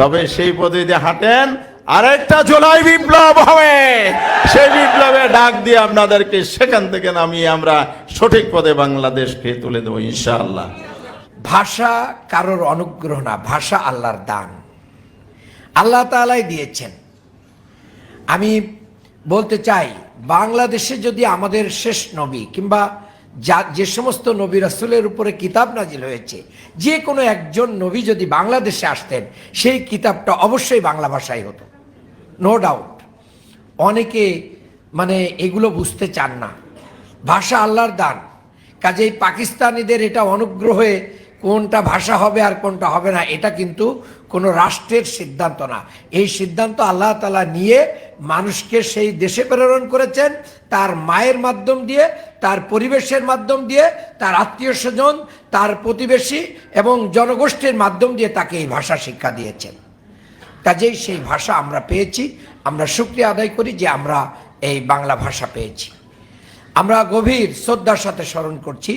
তবে সেই পথে যদি হাঁটেন আরেকটা জুলাই বিপ্লব হবে, সেই বিপ্লবে ডাক দিয়ে আপনাদেরকে সেখান থেকে নামিয়ে আমরা সঠিক পথে বাংলাদেশকে তুলে দেবো ইনশাআল্লাহ। ভাষা কারোর অনুগ্রহ না, ভাষা আল্লাহর দান, আল্লাহ তাআলাই দিয়েছেন। আমি বলতে চাই, বাংলাদেশে যদি আমাদের শেষ নবী কিংবা যে সমস্ত নবী রাসূলের উপরে কিতাব নাজিল হয়েছে, যে কোনো একজন নবী যদি বাংলাদেশে আসতেন, সেই কিতাবটা অবশ্যই বাংলা ভাষায় হতো, নো ডাউট। অনেকে এগুলো বুঝতে চান না। ভাষা আল্লাহর দান, কাজেই পাকিস্তানিদের এটা অনুগ্রহে কোনটা ভাষা হবে আর কোনটা হবে না, এটা কিন্তু কোনো রাষ্ট্রের সিদ্ধান্ত না। এই সিদ্ধান্ত আল্লাহ তাআলা নিয়ে মানুষকে সেই দেশে প্রেরণ করেছেন, তার মায়ের মাধ্যম দিয়ে, তার পরিবেশের মাধ্যম দিয়ে, তার আত্মীয় স্বজন, তার প্রতিবেশী এবং জনগোষ্ঠীর মাধ্যম দিয়ে তাকে এই ভাষা শিক্ষা দিয়েছেন। কাজেই সেই ভাষা আমরা পেয়েছি, আমরা শুকরিয়া আদায় করি যে আমরা এই বাংলা ভাষা পেয়েছি। আমরা গভীর শ্রদ্ধার সাথে স্মরণ করছি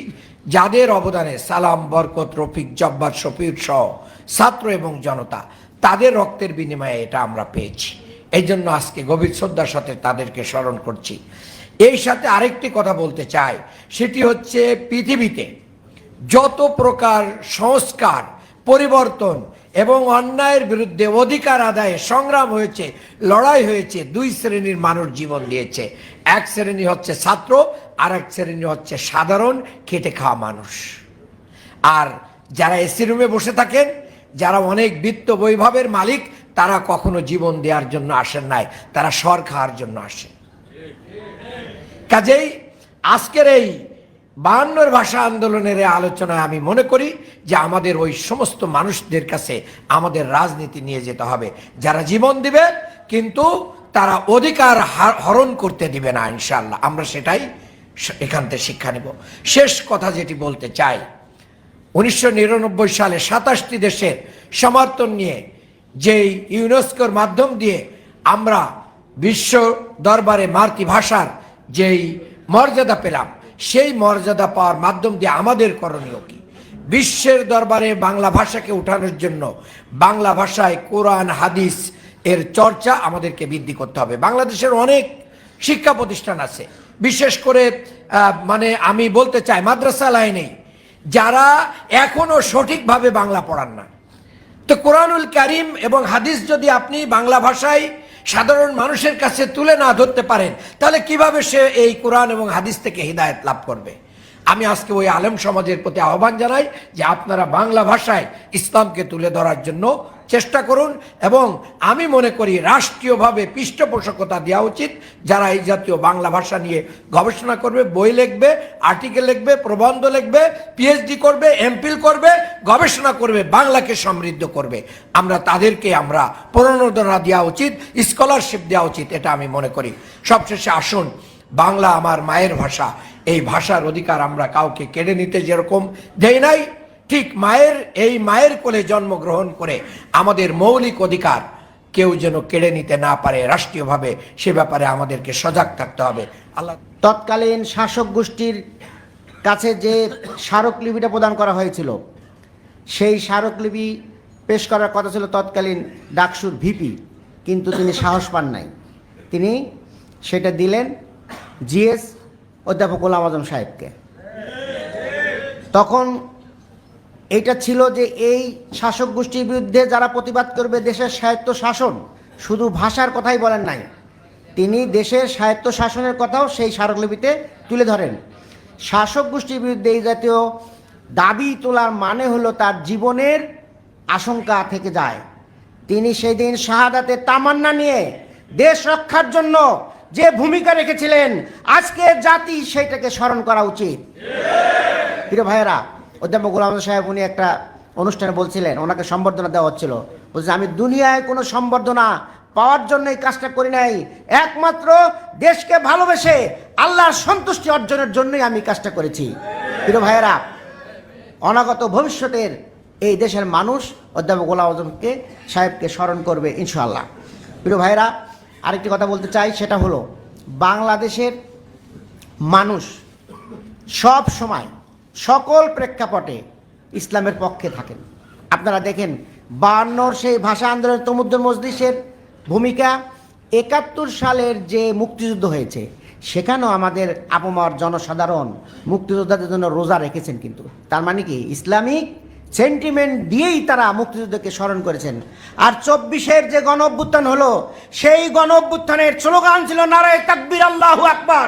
যাদের অবদানে সালাম, বরকত, রফিক, জব্বার, শফিউর সহ ছাত্র এবং জনতা, তাদের রক্তের বিনিময়ে এটা আমরা পেয়েছি। এই জন্য আজকে গভীর শ্রদ্ধার সাথে তাদেরকে স্মরণ করছি। এই সাথে আরেকটি কথা বলতে চাই, সেটি হচ্ছে পৃথিবীতে যত প্রকার সংস্কার, পরিবর্তন এবং অন্যায়ের বিরুদ্ধে অধিকার আদায়ে সংগ্রাম হয়েছে, লড়াই হয়েছে, দুই শ্রেণীর মানুষ জীবন দিয়েছে। এক শ্রেণী হচ্ছে ছাত্র, আর এক শ্রেণী হচ্ছে সাধারণ খেটে খাওয়া মানুষ। আর যারা এসি রুমে বসে থাকেন, যারা অনেক বিত্ত বৈভবের মালিক, তারা কখনো জীবন দেওয়ার জন্য আসেন নাই, তারা সর খাওয়ার জন্য আসে। কাজেই আজকের এই 52 ভাষা আন্দোলনের আলোচনায় আমি মনে করি যে আমাদের ওই সমস্ত মানুষদের কাছে আমাদের রাজনীতি নিয়ে যেতে হবে, যারা জীবন দিবে কিন্তু তারা অধিকার হরণ করতে দিবে না ইনশাআল্লাহ। আমরা সেটাই এখান থেকে শিক্ষা নেব। শেষ কথা যেটি বলতে চাই, 1999 সালে 27টি দেশের সমর্থন নিয়ে যেই ইউনেস্কোর মাধ্যম দিয়ে আমরা বিশ্ব দরবারে মাতৃভাষার যেই মর্যাদা পেলাম, সেই মর্যাদা পাওয়ার মাধ্যম দিয়ে আমাদের করণীয় কি? বিশ্বের দরবারে বাংলা ভাষাকে উঠানোর জন্য বাংলা ভাষায় কোরআন হাদিস এর চর্চা আমাদেরকে বৃদ্ধি করতে হবে। বাংলাদেশের অনেক শিক্ষা প্রতিষ্ঠান আছে, বিশেষ করে আমি বলতে চাই মাদ্রাসা লাইনেই যারা এখনো সঠিকভাবে বাংলা পড়ান না। তো কোরআনুল কারীম এবং হাদিস যদি আপনি বাংলা ভাষায় সাধারণ মানুষের কাছে তুলে না ধরতে পারেন, তাহলে কিভাবে সে এই কোরআন এবং হাদিস থেকে হিদায়াত লাভ করবে? আমি আজকে ওই আলেম সমাজের প্রতি আহ্বান জানাই যে আপনারা বাংলা ভাষায় ইসলামকে তুলে ধরার জন্য চেষ্টা করুন। এবং আমি মনে করি রাষ্ট্রীয়ভাবে পৃষ্ঠপোষকতা দেওয়া উচিত। যারা এই জাতীয় বাংলা ভাষা নিয়ে গবেষণা করবে, বই লিখবে, আর্টিকেল লিখবে, প্রবন্ধ লিখবে, পিএইচডি করবে, এমফিল করবে, গবেষণা করবে, বাংলাকে সমৃদ্ধ করবে, আমরা তাদেরকে প্রণোদনা দেওয়া উচিত, স্কলারশিপ দেওয়া উচিত, এটা আমি মনে করি। সবশেষে আসুন, বাংলা আমার মায়ের ভাষা, এই ভাষার অধিকার আমরা কাউকে কেড়ে নিতে যেরকম দেই নাই, ঠিক মায়ের কোলে জন্মগ্রহণ করে আমাদের মৌলিক অধিকার কেউ যেন কেড়ে নিতে না পারে রাষ্ট্রীয়ভাবে, সে ব্যাপারে আমাদেরকে সজাগ থাকতে হবে। আল্লাহ তৎকালীন শাসক গোষ্ঠীর কাছে যে স্মারকলিপিটা প্রদান করা হয়েছিল, সেই স্মারকলিপি পেশ করার কথা ছিল তৎকালীন ডাকসুর ভিপি, কিন্তু তিনি সাহস পান নাই। তিনি সেটা দিলেন জিএস অধ্যাপক গোলাম আজম সাহেবকে। তখন এটা ছিল যে এই শাসক গোষ্ঠীর বিরুদ্ধে যারা প্রতিবাদ করবে, দেশের স্বায়ত্ত শাসন, শুধু ভাষার কথাই বলেন নাই, তিনি দেশের স্বায়ত্ত শাসনের কথাও সেই স্মারকলিপিতে তুলে ধরেন। শাসক গোষ্ঠীর বিরুদ্ধে এই জাতীয় দাবি তোলার মানে হলো তার জীবনের আশঙ্কা থেকে যায়। তিনি সেই দিন শাহাদাতের তামান্না নিয়ে দেশ রক্ষার জন্য যে ভূমিকা রেখেছিলেন, আজকে জাতি সেইটাকে স্মরণ করা উচিত। প্রিয় ভাইয়েরা, অধ্যাপক গোলাম আজম সাহেব উনি একটা অনুষ্ঠানে বলছিলেন, ওনাকে সম্বর্ধনা দেওয়া হচ্ছিল, বলছে আমি দুনিয়ায় কোনো সম্বর্ধনা পাওয়ার জন্য এই কাজটা করি নাই, একমাত্র দেশকে ভালোবেসে আল্লাহর সন্তুষ্টি অর্জনের জন্যই আমি কাজটা করেছি। প্রিয় ভাইয়েরা, অনাগত ভবিষ্যতের এই দেশের মানুষ অধ্যাপক গোলাম আজম সাহেবকে স্মরণ করবে ইনশাআল্লাহ। প্রিয় ভাইয়েরা, আরেকটি কথা বলতে চাই, সেটা হলো বাংলাদেশের মানুষ সব সময় সকল প্রেক্ষাপটে ইসলামের পক্ষে থাকেন। আপনারা দেখেন 52 সেই ভাষা আন্দোলন তমুদ্দুন মজলিসের ভূমিকা, 71 সালের যে মুক্তিযুদ্ধ হয়েছে সেখানেও আমাদের আপামর জনসাধারণ মুক্তিযোদ্ধাদের জন্য রোজা রেখেছেন। কিন্তু তার মানে কি ইসলামিক সেন্টিমেন্ট দিয়েই তারা মুক্তিযুদ্ধকে স্মরণ করেছেন। আর 24-এর যে গণ অভ্যুত্থান হলো, সেই গণ অভ্যুত্থানের স্লোগান ছিল নারায়ে তাকবীর আল্লাহু আকবার,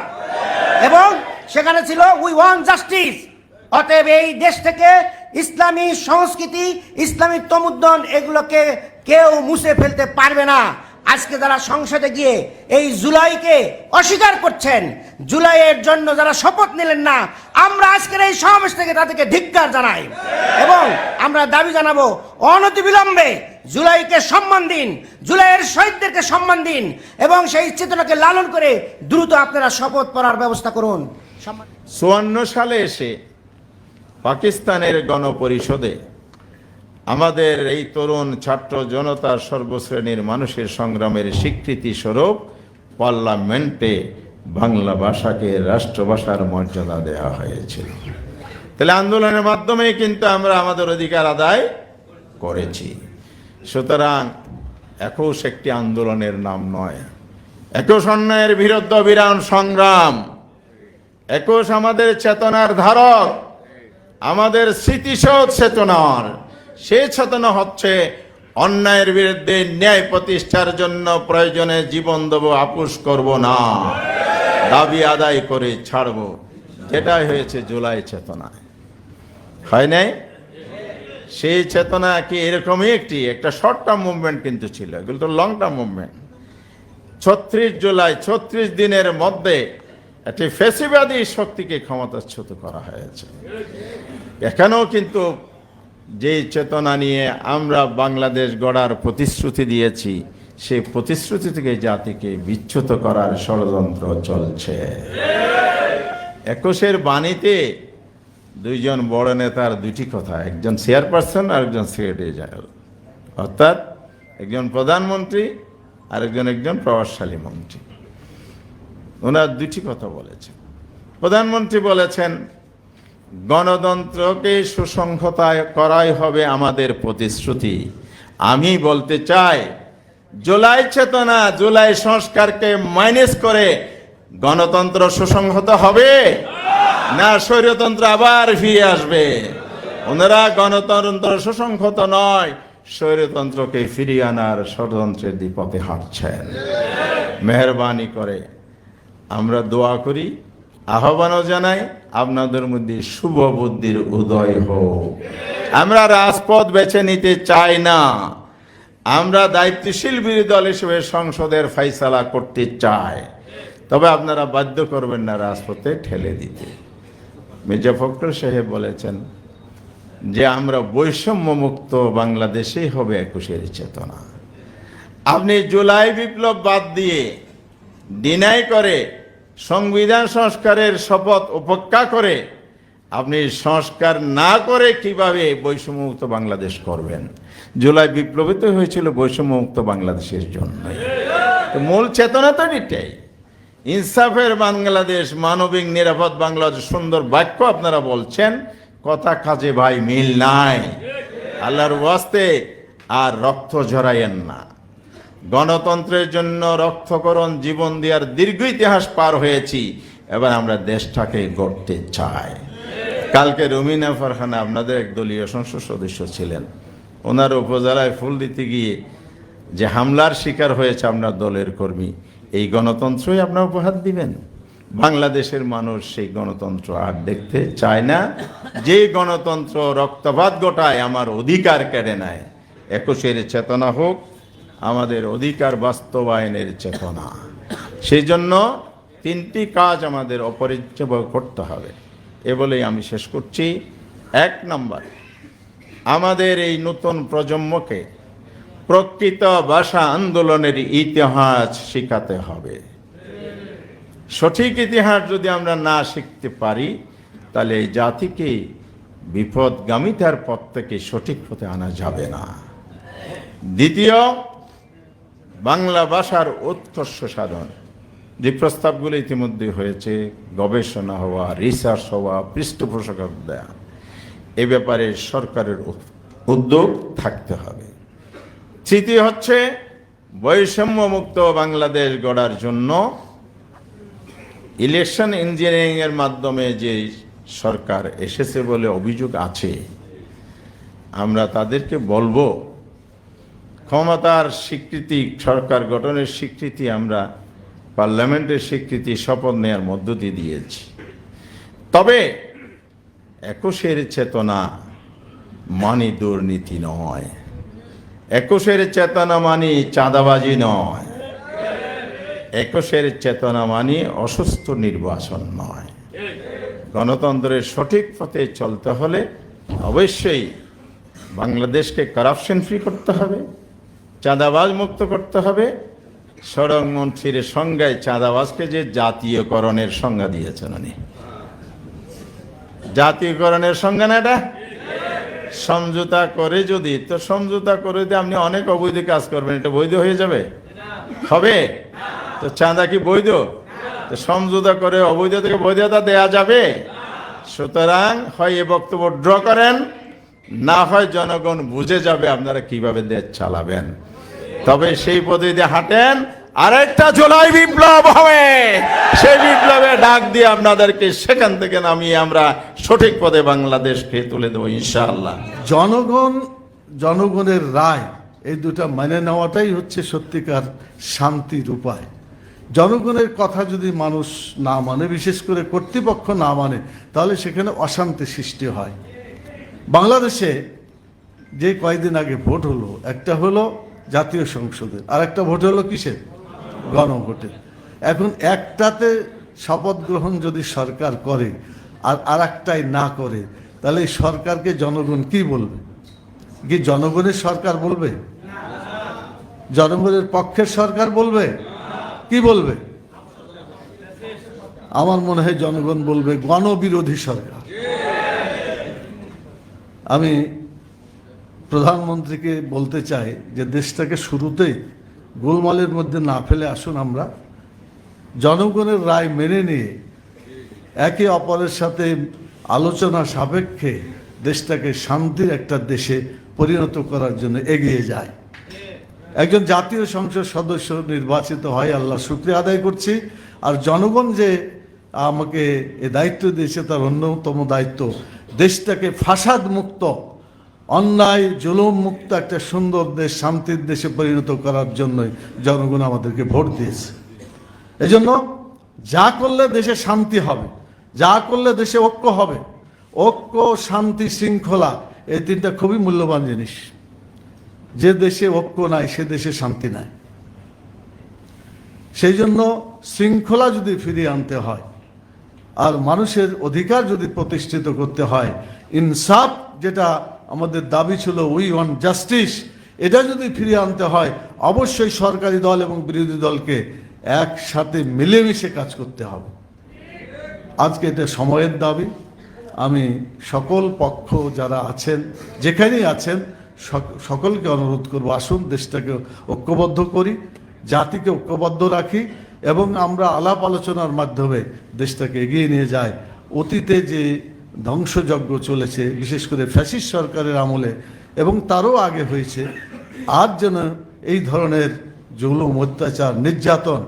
এবং সেখানে ছিল উই ওয়ান্ট জাস্টিস। অতএব এই দেশ থেকে ইসলামী সংস্কৃতি, ইসলামী তমুদ্দন এগুলোকে কেউ মুছে ফেলতে পারবে না। আজকে যারা সংসদে গিয়ে এই জুলাইকে অস্বীকার করছেন, জুলাইয়ের জন্য যারা শপথ নিলেন না, আমরা আজকের এই সমাবেশ থেকে তাদেরকে ধিক্কার জানাই এবং আমরা দাবি জানাবো অনতিবিলম্বে জুলাইকে সম্মান দিন, জুলাইয়ের শহীদদেরকে সম্মান দিন এবং সেই চেতনাকে লালন করে দ্রুত আপনারা শপথ পড়ার ব্যবস্থা করুন। 54 সালে এসে পাকিস্তানের গণপরিষদে আমাদের এই তরুণ ছাত্র জনতার সর্বশ্রেণীর মানুষের সংগ্রামের স্বীকৃতি স্বরূপ পার্লামেন্টে বাংলা ভাষাকে রাষ্ট্রভাষার মর্যাদা দেওয়া হয়েছিল। তাহলে আন্দোলনের মাধ্যমে কিন্তু আমরা আমাদের অধিকার আদায় করেছি। সুতরাং 21 একটি আন্দোলনের নাম নয়, 21 অন্যায়ের বিরুদ্ধে বিরাট সংগ্রাম, 21 আমাদের চেতনার ধারক, আমাদের স্মৃতিশোধ চেতনার। সেই চেতনা হচ্ছে অন্যায়ের বিরুদ্ধে ন্যায় প্রতিষ্ঠার জন্য প্রয়োজনে জীবন দেব, আপোষ করব না, দাবি আদায় করে ছাড়ব। যেটাই হয়েছে জুলাই চেতনায়, হয় নাই? সেই চেতনা কি এরকমই একটা শর্ট টার্ম মুভমেন্ট কিন্তু ছিল, এগুলো তো লং টার্ম মুভমেন্ট। 36 জুলাই 36 দিনের মধ্যে একটি ফ্যাসিবাদী শক্তিকে ক্ষমতাচ্যুত করা হয়েছে। এখানেও কিন্তু যেই চেতনা নিয়ে আমরা বাংলাদেশ গড়ার প্রতিশ্রুতি দিয়েছি, সেই প্রতিশ্রুতি থেকে জাতিকে বিচ্যুত করার ষড়যন্ত্র চলছে। 21-এর বাণীতে দুইজন বড় নেতার দুটি কথা, একজন চেয়ারপারসন আর একজন সেক্রেটারি জেনারেল, অর্থাৎ একজন প্রধানমন্ত্রী আর একজন প্রভাবশালী মন্ত্রী। ওনার দুটি কথা বলেছেন। প্রধানমন্ত্রী বলেছেন গণতন্ত্রকে সুসংহত করাই হবে আমাদের প্রতিশ্রুতি। আমি বলতে চাই জুলাই চেতনা, জুলাই সংস্কারকে মাইনাস করে গণতন্ত্র সুসংহত হবে না স্বৈরতন্ত্র আবার ফিরে আসবে? ওনারা গণতন্ত্র সুসংহত নয়, স্বৈরতন্ত্রকে ফিরিয়ে আনার ষড়যন্ত্রের পথে হাঁটছেন। মেহরবানি করে আমরা দোয়া করি, আহ্বানও জানাই আপনাদের মধ্যে শুভ বুদ্ধির উদয় হোক। আমরা রাজপথ বেছে নিতে চাই না, আমরা দায়িত্বশীল বিরোধী দল হিসেবে সংসদের ফয়সালা করতে চাই। তবে আপনারা বাধ্য করবেন না রাজপথে ঠেলে দিতে। মির্জা ফখরুল সাহেব বলেছেন যে আমরা বৈষম্য মুক্ত বাংলাদেশেই হবে 21-এর চেতনা। আপনি জুলাই বিপ্লব বাদ দিয়ে ডিনাই করে সংবিধান সংস্কারের শপথ উপেক্ষা করে আপনি সংস্কার না করে কিভাবে বৈষম্যমুক্ত বাংলাদেশ করবেন? জুলাই বিপ্লবে তো হয়েছিল বৈষম্যমুক্ত বাংলাদেশের জন্য। মূল চেতনা তো এটাই, ইনসাফের বাংলাদেশ, মানবিক নিরাপদ বাংলাদেশ। সুন্দর বাক্য আপনারা বলছেন, কথা কাজে ভাই মিল নাই। আল্লাহর ওয়াস্তে আর রক্ত ঝরাইয়েন না। গণতন্ত্রের জন্য রক্তকরণ জীবন দেওয়ার দীর্ঘ ইতিহাস পার হয়েছি, এবার আমরা দেশটাকে গড়তে চাই। কালকে রুমিনা ফারহানা আপনাদের এক দলীয় সংসদ সদস্য ছিলেন, ওনার উপজেলায় ফুল দিতে গিয়ে যে হামলার শিকার হয়েছে আপনার দলের কর্মী, এই গণতন্ত্রই আপনার উপহার দিবেন? বাংলাদেশের মানুষ সেই গণতন্ত্র আর দেখতে চায় না। যে গণতন্ত্র রক্তপাত গোটায়, আমার অধিকার কেড়ে নেয়। 21-এর চেতনা হোক আমাদের অধিকার বাস্তবায়নের চেতনা। সেই জন্য 3টি কাজ আমাদের অপরিহার্য করতে হবে। এ বলেই আমি শেষ করছি। 1 নম্বর, আমাদের এই নতুন প্রজন্মকে প্রকৃত ভাষা আন্দোলনের ইতিহাস শেখাতে হবে। সঠিক ইতিহাস যদি আমরা না শিখতে পারি, তাহলে এই জাতিকে বিপদগামিতার পথ থেকে সঠিক পথে আনা যাবে না। দ্বিতীয়, বাংলা ভাষার উৎকর্ষ সাধন। যে প্রস্তাবগুলো ইতিমধ্যে হয়েছে, গবেষণা হওয়া, রিসার্চ হওয়া, পৃষ্ঠপোষকতা দেওয়া, এ ব্যাপারে সরকারের উদ্যোগ থাকতে হবে। তৃতীয় হচ্ছে বৈষম্যমুক্ত বাংলাদেশ গড়ার জন্য ইলেকশন ইঞ্জিনিয়ারিং এর মাধ্যমে যে সরকার এসেছে বলে অভিযোগ আছে, আমরা তাদেরকে বলবো ক্ষমতার স্বীকৃতি, সরকার গঠনের স্বীকৃতি আমরা পার্লামেন্টের স্বীকৃতি শপথ নেওয়ার মধ্য দিয়ে দিয়েছি। তবে 21-এর চেতনা মানি দুর্নীতি নয়, 21-এর চেতনা মানি চাঁদাবাজি নয়, 21-এর চেতনা মানি অসুস্থ নির্বাচন নয়। গণতন্ত্রের সঠিক পথে চলতে হলে অবশ্যই বাংলাদেশকে কারাপশন ফ্রি করতে হবে, চাঁদাবাজ মুক্ত করতে হবে। সড়ক মন্ত্রীর সংজ্ঞায় চাঁদাবাজকে যে জাতীয়করণের সংজ্ঞা দিয়েছেন উনি, জাতীয়করণের সংজ্ঞা না এটা, সমঝোতা করে যদি, তো সমঝোতা করে যদি আপনি অনেক অবৈধ কাজ করবেন, এটা বৈধ হয়ে যাবে? হবে? তো চাঁদা কি বৈধ? তো সমঝোতা করে অবৈধ থেকে বৈধতা দেয়া যাবে? সুতরাং হয় এ বক্তব্য ড্র করেন, না হয় জনগণ বুঝে যাবে আপনারা কিভাবে দেশ চালাবেন। তবে সেই পদ্ধতিতে হাঁটেন, আরেকটা জুলাই বিপ্লব হবে, সেই বিপ্লবে ডাক দিয়ে আপনাদেরকে সেখান থেকে নামিয়ে আমরা সঠিক পথে বাংলাদেশকে তুলে দেবো ইনশাআল্লাহ। জনগণের রায়, এই দুটা মেনে নেওয়াটাই হচ্ছে সত্যিকার শান্তির উপায়। জনগণের কথা যদি মানুষ না মানে, বিশেষ করে কর্তৃপক্ষ না মানে, তাহলে সেখানে অশান্তি সৃষ্টি হয়। বাংলাদেশে যে কয়েকদিন আগে ভোট হলো, একটা হলো জাতীয় সংসদের, আর একটা ভোট হলো কিসের? গণভোটে। এখন একটাতে শপথ গ্রহণ যদি সরকার করে আর আরেকটাই না করে, তাহলে এই সরকারকে জনগণ কি বলবে? কি জনগণের সরকার বলবে? জনগণের পক্ষের সরকার বলবে? কি বলবে? আমার মনে হয় জনগণ বলবে গণবিরোধী সরকার। আমি প্রধানমন্ত্রীকে বলতে চাই যে দেশটাকে শুরুতেই গোলমালের মধ্যে না ফেলে আসুন আমরা জনগণের রায় মেনে নিয়ে একে অপরের সাথে আলোচনা সাপেক্ষে দেশটাকে শান্তির একটা দেশে পরিণত করার জন্য এগিয়ে যায়। একজন জাতীয় সংসদ সদস্য নির্বাচিত হয়, আল্লাহ শুকরিয়া আদায় করছি। আর জনগণ যে আমাকে এ দায়িত্ব দিয়েছে, তার অন্যতম দায়িত্ব দেশটাকে ফাসাদ মুক্ত, অন্যায় জুলুম মুক্ত একটা সুন্দর দেশ, শান্তির দেশে পরিণত করার জন্যই জনগণ আমাদেরকে ভোট দিয়েছে। এজন্য যা করলে দেশে শান্তি হবে, যা করলে দেশে ঐক্য হবে, ঐক্য, শান্তি, শৃঙ্খলা, এই তিনটা খুবই মূল্যবান জিনিস। যে দেশে ঐক্য নাই সে দেশে শান্তি নাই। সেই জন্য শৃঙ্খলা যদি ফিরিয়ে আনতে হয় আর মানুষের অধিকার যদি প্রতিষ্ঠিত করতে হয়, ইনসাফ যেটা আমাদের দাবি ছিল, উই ওয়ান্ট জাস্টিস, এটা যদি ফিরিয়ে আনতে হয়, অবশ্যই সরকারি দল এবং বিরোধী দলকে একসাথে মিলেমিশে কাজ করতে হবে। আজকে এটা সময়ের দাবি। আমি সকল পক্ষ যারা আছেন, যেখানেই আছেন, সকলকে অনুরোধ করব, আসুন দেশটাকে ঐক্যবদ্ধ করি, জাতিকে ঐক্যবদ্ধ রাখি এবং আমরা আলাপ আলোচনার মাধ্যমে দেশটাকে এগিয়ে নিয়ে যাই। অতীতে যে ধ্বংসযজ্ঞ চলেছে, বিশেষ করে ফ্যাসিস্ট সরকারের আমলে এবং তারও আগে হয়েছে, আর যেন এই ধরনের জুলুম, অত্যাচার, নির্যাতন,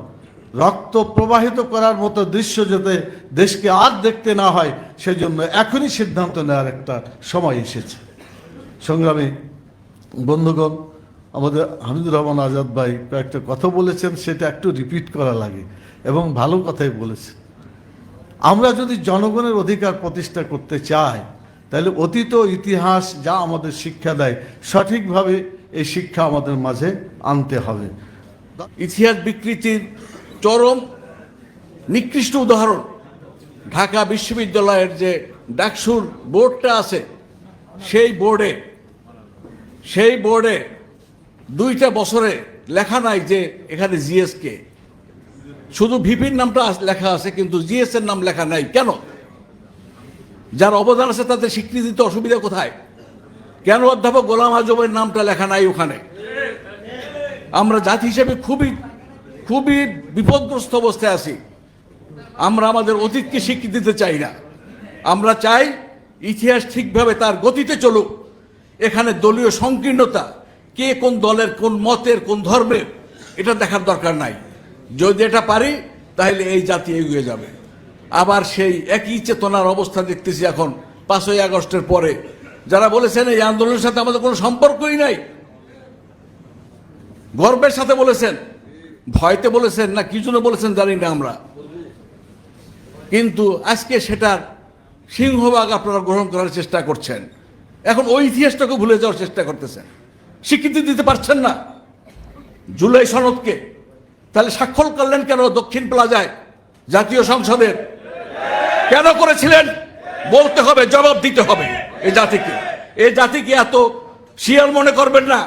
রক্ত প্রবাহিত করার মতো দৃশ্য যাতে দেশকে আর দেখতে না হয়, সেজন্য এখনই সিদ্ধান্ত নেওয়ার একটা সময় এসেছে। সংগ্রামী বন্ধুগণ, আমাদের হামিদুর রহমান আজাদ ভাই কয়েকটা কথা বলেছেন, সেটা একটু রিপিট করা লাগে এবং ভালো কথাই বলেছেন। আমরা যদি জনগণের অধিকার প্রতিষ্ঠা করতে চাই, তাহলে অতীত ইতিহাস যা আমাদের শিক্ষা দেয়, সঠিকভাবে এই শিক্ষা আমাদের মাঝে আনতে হবে। ইতিহাস বিকৃতির চরম নিকৃষ্ট উদাহরণ ঢাকা বিশ্ববিদ্যালয়ের যে ডাকসুর বোর্ডটা আছে, সেই বোর্ডে 2টা বছরে লেখা নাই যে এখানে জিএসকে, শুধু ভিপির নামটা লেখা আছে কিন্তু জিএস এর নাম লেখা নাই। কেন? যার অবদান আছে তাদের স্বীকৃতি দিতে অসুবিধা কোথায়? কেন অধ্যাপক গোলাম আজমের নামটা লেখা নাই ওখানে? আমরা জাতি হিসেবে খুবই খুবই বিপদগ্রস্ত অবস্থায় আছি। আমরা আমাদের অতীতকে স্বীকৃতি দিতে চাই না। আমরা চাই ইতিহাস ঠিকভাবে তার গতিতে চলুক। এখানে দলীয় সংকীর্ণতা, কে কোন দলের, কোন মতের, কোন ধর্মের, এটা দেখার দরকার নাই। যদি এটা পারি তাহলে এই জাতি এগিয়ে যাবে। আবার সেই একই চেতনার অবস্থা দেখতেছি এখন 5ই আগস্টের পরে। যারা বলেছেন এই আন্দোলনের সাথে আমাদের কোনো সম্পর্কই নাই, গর্বের সাথে বলেছেন, ভয়তে বলেছেন না কি জন্য বলেছেন জানি না আমরা, কিন্তু আজকে সেটার সিংহভাগ আপনারা গ্রহণ করার চেষ্টা করছেন। এখন ওই ইতিহাসটাকে ভুলে যাওয়ার চেষ্টা করতেছেন, স্বীকৃতি দিতে পারছেন না জুলাই সনদকে। তাহলে স্বাক্ষর করলেন কেন দক্ষিণ প্লাজায় জাতীয় সংসদের? কেন করেছিলেন বলতে হবে, জবাব দিতে হবে এই জাতিকে। এই জাতিকে এত শিয়াল মনে করবেন না।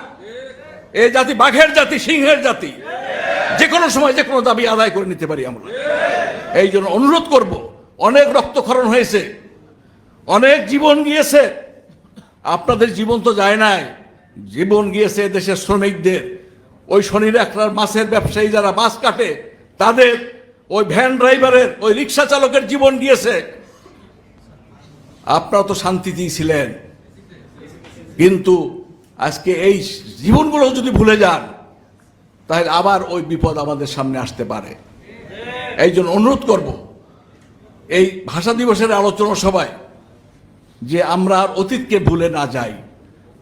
এই জাতি বাঘের জাতি, সিংহের জাতি, যে কোনো সময় যে কোনো দাবি আদায় করে নিতে পারি আমরা। এই জন্য অনুরোধ করব, অনেক রক্তক্ষরণ হয়েছে, অনেক জীবন গিয়েছে। আপনাদের জীবন তো যায় নাই, জীবন গিয়েছে দেশের শ্রমিকদের, ওই শনির একটার মাছের ব্যবসায়ী যারা মাছ কাটে তাদের, ওই ভ্যান ড্রাইভারের, ওই রিক্সা চালকের জীবন গিয়েছে। আপনারা তো শান্তিতেই ছিলেন, কিন্তু আজকে এই জীবনগুলো যদি ভুলে যান তাহলে আবার ওই বিপদ আমাদের সামনে আসতে পারে। এই জন্য অনুরোধ করব এই ভাষা দিবসের আলোচনা সভায় যে আমরা আর অতীতকে ভুলে না যাই।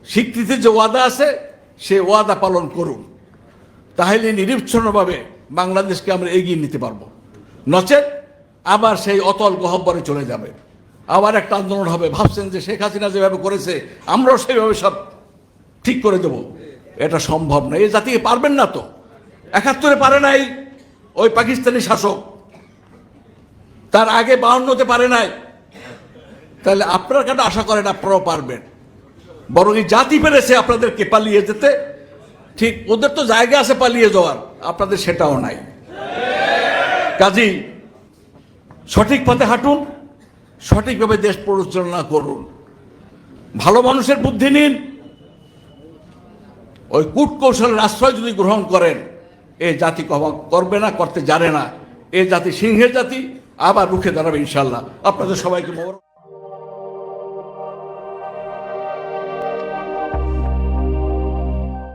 স্বীকৃতির যে ওয়াদা আছে সে ওয়াদা পালন করুন, তাহলে নিরবচ্ছিন্নভাবে বাংলাদেশকে আমরা এগিয়ে নিতে পারবো। নচেত আবার সেই অতল গহ্বরে চলে যাবে, আবার একটা আন্দোলন হবে। ভাবছেন যে শেখ হাসিনা যেভাবে করেছে আমরাও সেইভাবে সব ঠিক করে দেব, এটা সম্ভব না। এই জাতিকে পারবেন না তো। 71-এ পারে নাই ওই পাকিস্তানি শাসক, তার আগে 52-তে পারে নাই। তাহলে আপনারা কেন আশা করেন আপনারাও পারবেন? বরং এই জাতি পেরেছে আপনাদেরকে পালিয়ে যেতে। ঠিক ওদের তো জায়গা আছে পালিয়ে যাওয়ার, আপনাদের সেটাও নাই। কাজেই সঠিক পথে হাঁটুন, সঠিকভাবে দেশ পরিচালনা করুন, ভালো মানুষের বুদ্ধি নিন। ওই কূটকৌশলের আশ্রয় যদি গ্রহণ করেন, এই জাতি করবে না, করতে জানে না। এই জাতি সিংহের জাতি, আবার রুখে দাঁড়াবে ইনশাল্লাহ। আপনাদের সবাইকে